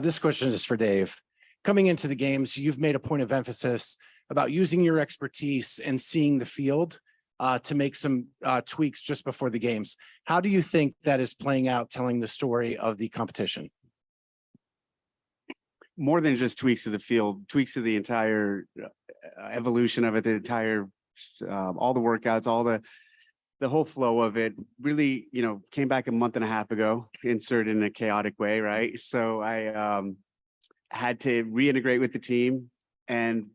This question is for Dave. Coming into the games, you've made a point of emphasis about using your expertise and seeing the field to make some tweaks just before the games. How do you think that is playing out, telling the story of the competition? More than just tweaks to the field, tweaks to the entire evolution of it, the entire, all the workouts, all the whole flow of it. Really, came back a month and a half ago, inserted in a chaotic way, right? So I had to reintegrate with the team and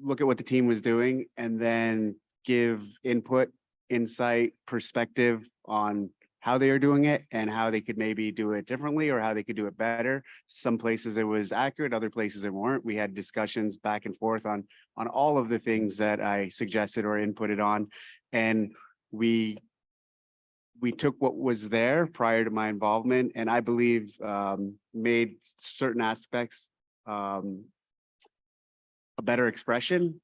look at what the team was doing, and then give input, insight, perspective on how they are doing it and how they could maybe do it differently or how they could do it better. Some places it was accurate, other places it weren't. We had discussions back and forth on all of the things that I suggested or inputted on. And we took what was there prior to my involvement, and I believe made certain aspects a better expression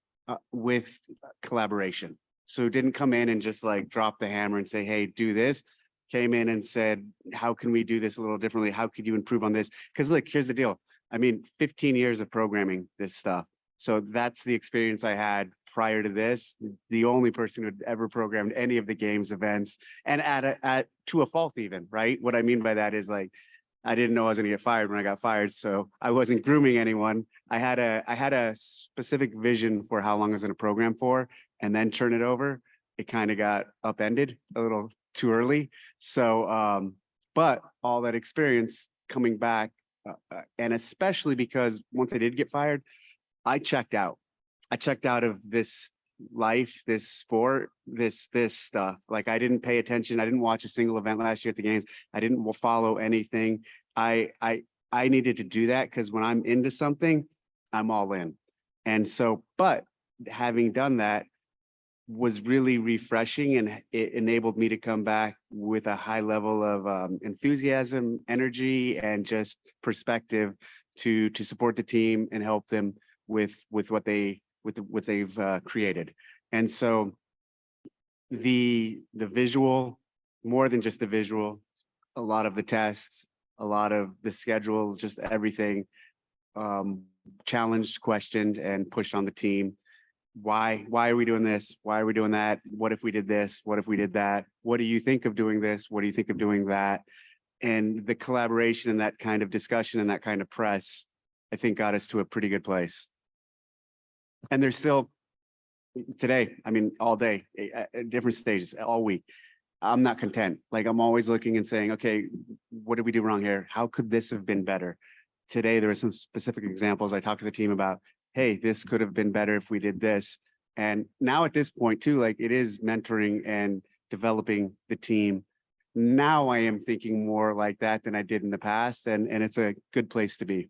with collaboration. So didn't come in and just like drop the hammer and say, hey, do this. Came in and said, how can we do this a little differently? How could you improve on this? Because look, here's the deal. I mean, 15 years of programming this stuff. So that's the experience I had prior to this. The only person who had ever programmed any of the games events, and to a fault even, right? What I mean by that is like, I didn't know I was going to get fired when I got fired. So I wasn't grooming anyone. I had a specific vision for how long I was going to program for, and then turn it over. It kind of got upended a little too early. So, but all that experience coming back, and especially because once I did get fired, I checked out. I checked out of this life, this sport, this stuff. Like I didn't pay attention. I didn't watch a single event last year at the games. I didn't follow anything. I needed to do that because when I'm into something, I'm all in. And so, but having done that was really refreshing, and it enabled me to come back with a high level of enthusiasm, energy, and just perspective to support the team and help them with what they've created. And so the visual, more than just the visual, a lot of the tests, a lot of the schedule, just everything challenged, questioned, and pushed on the team. Why are we doing this? Why are we doing that? What if we did this? What if we did that? What do you think of doing this? What do you think of doing that? And the collaboration and that kind of discussion and that kind of press, I think, got us to a pretty good place. And there's still today, I mean, all day, at different stages, all week. I'm not content. Like I'm always looking and saying, okay, what did we do wrong here? How could this have been better? Today, there were some specific examples I talked to the team about. Hey, this could have been better if we did this. And now at this point too, like it is mentoring and developing the team. Now I am thinking more like that than I did in the past. And it's a good place to be.